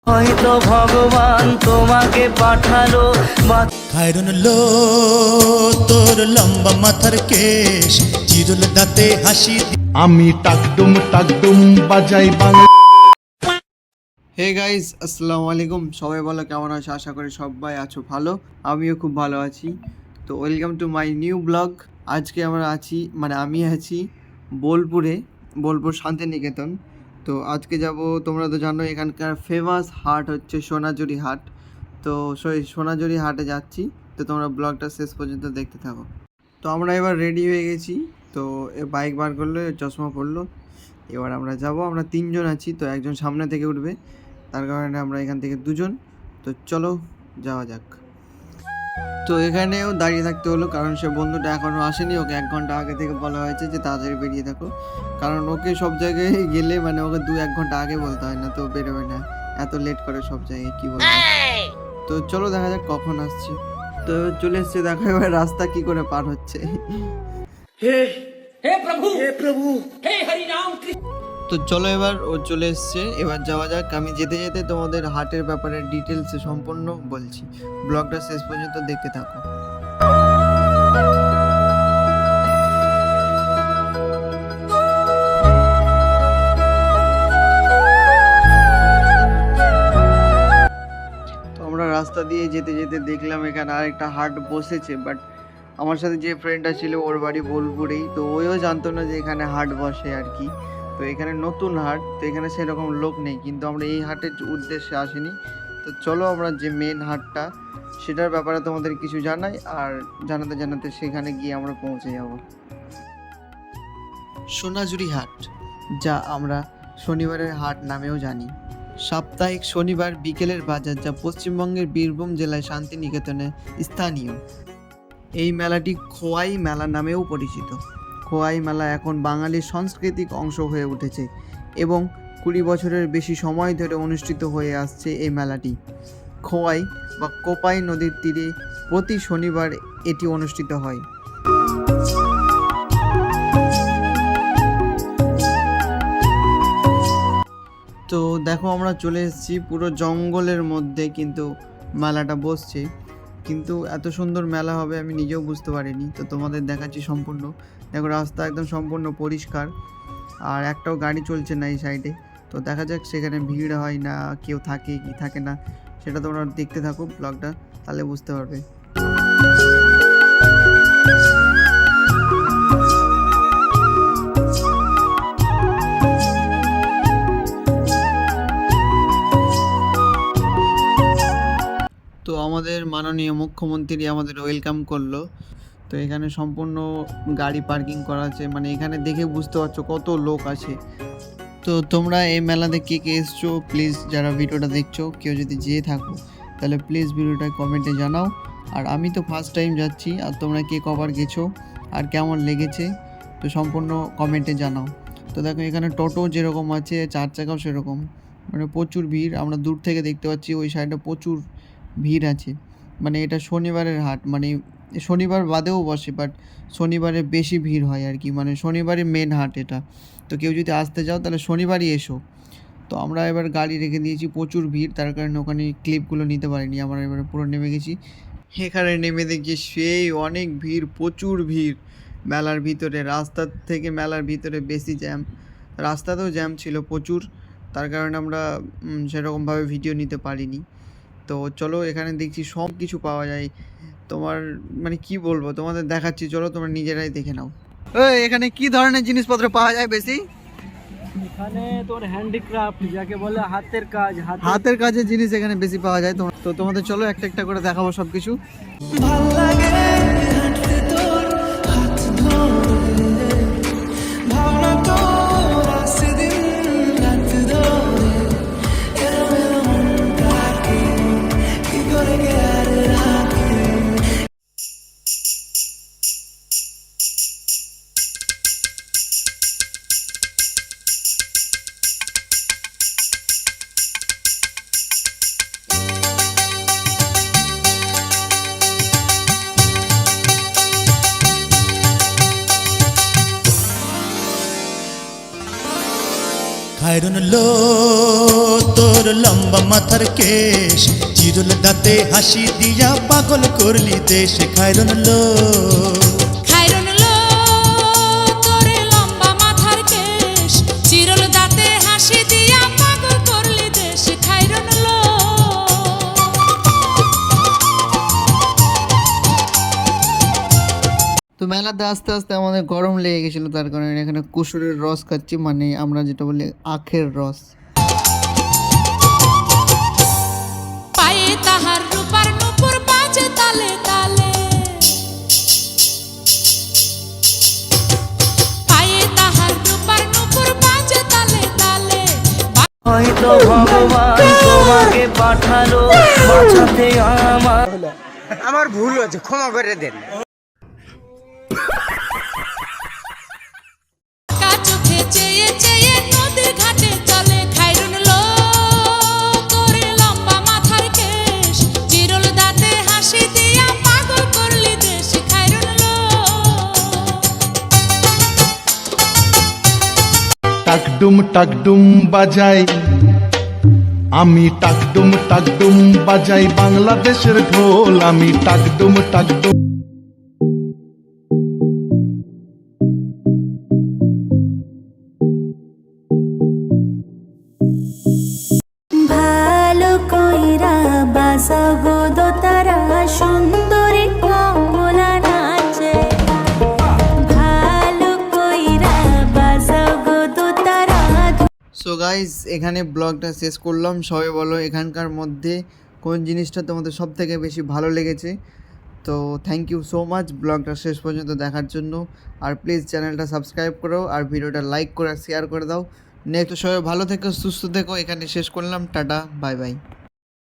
হয়তো ভগবান তোমাকে পাঠালো খায়রন লো তোর লম্বা মাথার কেশ চিরুল দাঁতে হাসি আমি টাকডুম টাকডুম বাজাই বাংলা। হে গাইস, আসসালামু আলাইকুম। সবাই বলো কেমন আছো? আশা করি সবাই আছো ভালো। আমিও খুব ভালো আছি। তো welcome to my new blog. আজকে আমি আছি বোলপুর শান্তিনিকেতন। তো আজকে যাব, তোমরা তো জানো এখানকার ফেমাস হাট হচ্ছে সোনাঝুরি হাট। তো সোনাঝুরি হাটে যাচ্ছি। তো তোমরা ব্লগটা শেষ পর্যন্ত দেখতে থাকো। তো আমরা এবার রেডি হয়ে গেছি। তো বাইক বার করলো, চশমা পরলো। এবার আমরা যাব। আমরা 3 জন আছি। তো একজন সামনে থেকে উঠবে, তার কারণে আমরা এখান থেকে 2 জন। তো চলো যাওয়া যাক। তো এখানেও দাঁড়িয়ে থাকতে হলো, কারণ সে বন্ধুটা এখনও আসেনি। ওকে 1 ঘন্টা আগে থেকে বলা হয়েছে যে তাড়াতাড়ি বেরিয়ে থাকো, কারণ ওকে সব জায়গায় গেলে ওকে 2-1 ঘন্টা আগে বলতে হয়, না তো বেরোবে না। এত লেট করে সব জায়গায়, কি বলবো। তো চলো দেখা যাক কখন আসছি। তো চলে এসছে, দেখো এবার রাস্তা কি করে পার হচ্ছে। তো চলো এবার ও চলে এসছে, এবার যাওয়া যাক। আমি যেতে যেতে তোমাদের হাটের ব্যাপারে ডিটেলসে সম্পূর্ণ বলছি। ব্লগটা শেষ পর্যন্ত দেখতে থাকো। তো আমরা রাস্তা দিয়ে যেতে যেতে দেখলাম এখানে আরেকটা হাট বসেছে, বাট আমার সাথে যে ফ্রেন্ডটা ছিল ওর বাড়ি বোলপুরেই। তো ওইও জানতো না যে এখানে হাট বসে আর কি। তো এখানে নতুন হাট, তো এখানে সেরকম লোক নেই, কিন্তু আমরা এই হাটের উদ্দেশ্যে আসিনি। তো চলো আমরা যে মেন হাটটা, সেটার ব্যাপারে তোমাদের কিছু জানাই, আর জানাতে জানাতে সেখানে গিয়ে আমরা পৌঁছে যাব। সোনাঝুরি হাট, যা আমরা শনিবারের হাট নামেও জানি। সাপ্তাহিক শনিবার বিকেলের বাজার, যা পশ্চিমবঙ্গের বীরভূম জেলায় শান্তিনিকেতনে স্থানীয়। এই মেলাটি খোয়াই মেলা নামেও পরিচিত। খোয়াই মেলা এখন বাঙালির সাংস্কৃতিক অংশ হয়ে উঠেছে এবং 20 বছরের বেশি সময় ধরে অনুষ্ঠিত হয়ে আসছে এই মেলাটি। খোয়াই বা কোপাই নদীর তীরে প্রতি শনিবার এটি অনুষ্ঠিত হয়। তো দেখো আমরা চলে এসেছি পুরো জঙ্গলের মধ্যে, কিন্তু মেলাটা বসছে। কিন্তু এত সুন্দর মেলা হবে আমি নিজেও বুঝতে পারিনি। তো তোমাদের দেখাচ্ছি সম্পূর্ণ। দেখো রাস্তা একদম সম্পূর্ণ পরিষ্কার, আর একটাও গাড়ি চলছে না এই সাইডে। তো দেখা যাক সেখানে ভিড় হয় না, কেউ থাকে কি থাকে না, সেটা তোমরা দেখতে থাকো ব্লগটা, তাহলে বুঝতে পারবে। তো আমাদের মাননীয় মুখ্যমন্ত্রী আমাদের ওয়েলকাম করলো। তো এখানে সম্পূর্ণ গাড়ি পার্কিং করা আছে, এখানে দেখে বুঝতে পারছো কত লোক আছে। তো তোমরা এই মেলাতে কে কে এসছো, প্লিজ যারা ভিডিওটা দেখছো কেউ যদি যেয়ে থাকো তাহলে প্লিজ ভিডিওটা কমেন্টে জানাও। আর আমি তো ফার্স্ট টাইম যাচ্ছি, আর তোমরা কে কবার গেছো আর কেমন লেগেছে তো সম্পূর্ণ কমেন্টে জানাও। তো দেখো এখানে টোটো যেরকম আছে, 4 চাকাও সেরকম, প্রচুর ভিড়। আমরা দূর থেকে দেখতে পাচ্ছি ওই সাইডে প্রচুর ভিড় আছে। এটা শনিবারের হাট, শনিবার বাদেও বসে, বাট শনিবারে বেশি ভিড় হয় আর কি। শনিবারে মেন হাট এটা। তো কেউ যদি আসতে চাও তাহলে শনিবারই এসো। তো আমরা এবার গাড়ি রেখে দিয়েছি, প্রচুর ভিড়, তার কারণে ওখানে ক্লিপগুলো নিতে পারিনি। আমরা এবারে পুরো নেমে গেছি। এখানে নেমে দেখছি সেই অনেক ভিড়, প্রচুর ভিড় মেলার ভিতরে। রাস্তার থেকে মেলার ভিতরে বেশি জ্যাম, রাস্তাতেও জ্যাম ছিল প্রচুর, তার কারণে আমরা সেরকমভাবে ভিডিও নিতে পারিনি। তো চলো এখানে দেখছি সব কিছু পাওয়া যায়। তোমার কি বলবো, তোমাদের দেখাচ্ছি, চলো তোমরা নিজেরাই দেখে নাও। এখানে কি ধরনের জিনিসপত্র পাওয়া যায় বেশি? এখানে তোর হ্যান্ডিক্রাফট, যাকে বলে হাতের কাজ, হাতের কাজের জিনিস এখানে বেশি পাওয়া যায়। তো তোমাদের চলো একটা একটা করে দেখাবো সব কিছু। খায়রন লো তোর লম্বা মাথার কেশ চিরুল দাঁতে হাসি দিয়া পাগল করলি দেশ খায়রন লো খায়রন লো তোর লম্বা মাথার কেশ চিরল দাঁতে হাসি দিয়া পাগল করলি দেশ খায়রন লো তো মেলাতে আস্তে আস্তে আমাদের গরম লেগে গেছিলো, তার কারণে এখানে কুসুরের রস খাচ্ছি, মানে আমরা যেটা বলি আখের রস। পায়ে তাহার রূপার নূপুর বাজে তালে তালে পায়ে তাহার রূপার নূপুর বাজে তালে তালে হয়তো ভগবান তোমাকে পাঠালো বাঁচাতে আমার ভুল হয়েছে, ক্ষমা করে দেন। কা চোখে চেয়ে চেয়ে নদীর ঘাটে চলে খায়রন লো তোর লম্বা মাথার কেশ চিরল দাঁতে হাসি দিয়া পাগল করলি দেশ খায়রন লো টাকডুম বাজাই আমি, টাকডুম বাজাই বাংলাদেশের ঢোল আমি, টাকডুম ভালো কইরা বাসাও গো দোতারা সুন্দরী কমলা নাচে ভালো কইরা বাসাও গো দোতারা। সো গাইজ এখানে ব্লগটা শেষ করলাম। সবাই বলো এখানকার মধ্যে কোন জিনিসটা তোমাদের সব থেকে বেশি ভালো লেগেছে। তো থ্যাংক ইউ সো মাচ ব্লগটা শেষ পর্যন্ত দেখার জন্য। আর প্লিজ চ্যানেলটা সাবস্ক্রাইব করো আর ভিডিওটা লাইক করে শেয়ার করে দাও। নেক্সট সবাই ভালো থেকো, সুস্থ থেকো। এখানে শেষ করলাম, টাটা, বাই বাই।